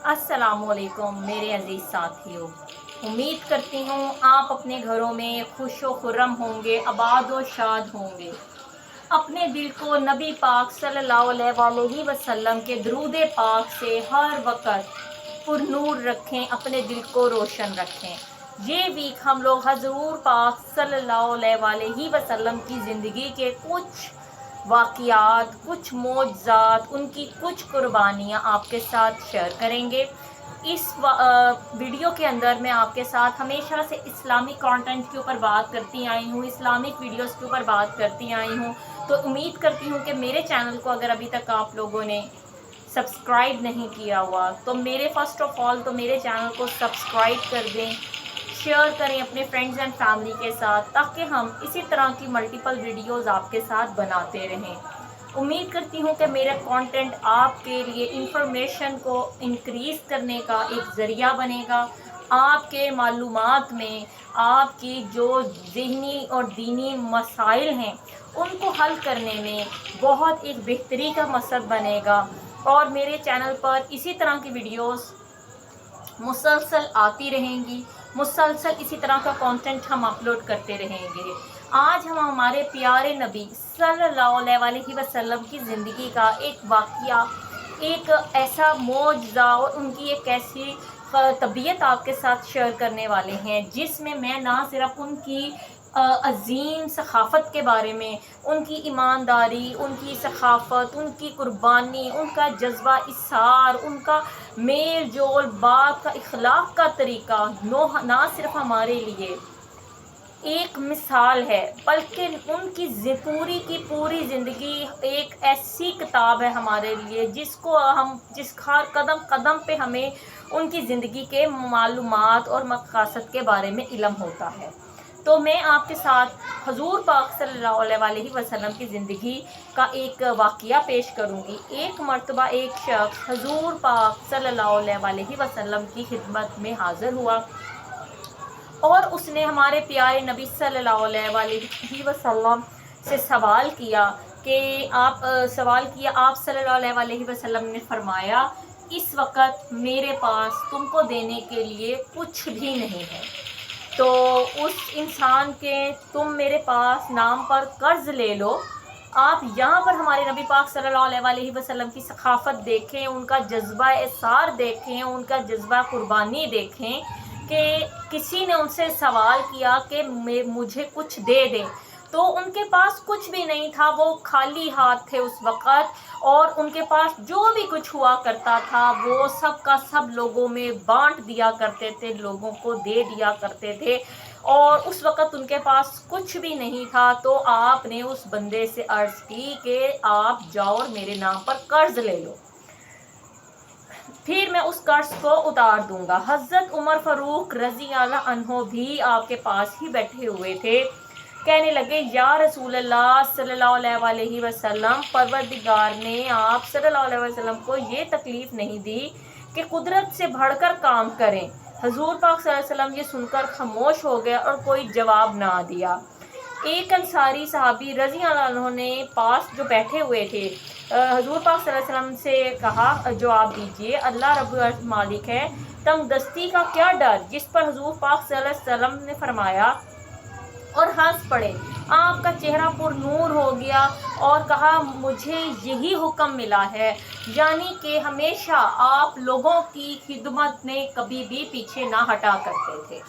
अस्सलामुअलैकुम मेरे अजीज़ साथियों। उम्मीद करती हूँ आप अपने घरों में खुश व खुर्रम होंगे, आबाद व शाद होंगे। अपने दिल को नबी पाक सल्लल्लाहु अलैहि वसल्लम के दरूद पाक से हर वक़्त पुरनूर रखें, अपने दिल को रोशन रखें। ये वीक हम लोग हज़ूर पाक सल्लल्लाहु अलैहि वसल्लम की ज़िंदगी के कुछ वाक़ियात, कुछ मोअज़्ज़ात, उनकी कुछ कुर्बानियाँ आपके साथ शेयर करेंगे। इस वीडियो के अंदर मैं आपके साथ हमेशा से इस्लामिक कंटेंट के ऊपर बात करती आई हूँ, इस्लामिक वीडियोस के ऊपर बात करती आई हूँ। तो उम्मीद करती हूँ कि मेरे चैनल को अगर अभी तक आप लोगों ने सब्सक्राइब नहीं किया हुआ तो फर्स्ट ऑफ ऑल तो मेरे चैनल को सब्सक्राइब कर दें, शेयर करें अपने फ्रेंड्स एंड फैमिली के साथ, ताकि हम इसी तरह की मल्टीपल वीडियोस आपके साथ बनाते रहें। उम्मीद करती हूँ कि मेरा कंटेंट आपके लिए इंफॉर्मेशन को इंक्रीज़ करने का एक ज़रिया बनेगा। आपके मालूमात में आपकी जो ज़हनी और दीनी मसाइल हैं उनको हल करने में बहुत एक बेहतरी का मकसद बनेगा। और मेरे चैनल पर इसी तरह की वीडियोस मुसलसल आती रहेंगी, मुसलसल इसी तरह का कंटेंट हम अपलोड करते रहेंगे। आज हम हमारे प्यारे नबी सल्लल्लाहु अलैहि वसल्लम की ज़िंदगी का एक वाक़या, एक ऐसा मौजज़ा और उनकी एक ऐसी तबीयत आपके साथ शेयर करने वाले हैं, जिसमें मैं ना सिर्फ उनकी अज़ीम सखाफ़त के बारे में, उनकी ईमानदारी, उनकी सखाफ़त, उनकी कुर्बानी, उनका जज्बा इस्सार, उनका मेल जोल, बात का, इखलाक का तरीका ना सिर्फ हमारे लिए एक मिसाल है, बल्कि उनकी पूरी की पूरी ज़िंदगी एक ऐसी किताब है हमारे लिए, जिस हर कदम कदम पे हमें उनकी ज़िंदगी के मालूमात और मक़ासद के बारे में इल्म होता है। तो मैं आपके साथ हज़ूर पाक सल्लल्लाहु अलैहि वसल्लम की ज़िंदगी का एक वाक़या पेश करूँगी। एक मर्तबा एक शख्स हज़ूर पाक सल्लल्लाहु अलैहि वसल्लम की खिदमत में हाज़िर हुआ और उसने हमारे प्यारे नबी सल्लल्लाहु अलैहि वसल्लम से सवाल किया आप सल्लल्लाहु अलैहि वसल्लम ने फरमाया, इस वक़्त मेरे पास तुमको देने के लिए कुछ भी नहीं है, तो उस इंसान के तुम मेरे पास नाम पर कर्ज़ ले लो। आप यहाँ पर हमारे नबी पाक सल्लल्लाहु अलैहि वसल्लम की सखाफ़त देखें, उनका जज्बा एसार देखें, उनका जज्बा कुर्बानी देखें कि किसी ने उनसे सवाल किया कि मुझे कुछ दे दें, तो उनके पास कुछ भी नहीं था, वो खाली हाथ थे उस वक़्त। और उनके पास जो भी कुछ हुआ करता था वो सब का सब लोगों में बांट दिया करते थे, लोगों को दे दिया करते थे। और उस वक़्त उनके पास कुछ भी नहीं था, तो आपने उस बंदे से अर्ज़ की कि आप जाओ और मेरे नाम पर कर्ज़ ले लो, फिर मैं उस कर्ज को उतार दूंगा। हज़रत उमर फ़ारूक रज़ी अल्लाह अन्हो भी आपके पास ही बैठे हुए थे। कहने लगे, या रसूल अल्लाह सल्लल्लाहु अलैहि वसल्लम, परवरदिगार ने आप सल्लल्लाहु अलैहि वसल्लम को ये तकलीफ़ नहीं दी कि कुदरत से बढ़कर काम करें। हज़ूर पाक सल्लल्लाहु अलैहि वसल्लम ये सुनकर खामोश हो गए और कोई जवाब ना दिया। एक अंसारी सहाबी रज़ी अल्लाह अन्हु ने पास जो बैठे हुए थे हज़ूर पाक सल्लल्लाहु अलैहि वसल्लम से कहा, जवाब दीजिए, अल्लाह रब्बुल अर्श मालिक है, तंगदस्ती का क्या डर, जिस पर हज़ूर पाक सल्लल्लाहु अलैहि वसल्लम ने फरमाया और हंस पड़े। आपका चेहरा पुरनूर हो गया और कहा, मुझे यही हुक्म मिला है, यानी कि हमेशा आप लोगों की खिदमत में कभी भी पीछे ना हटा करते थे।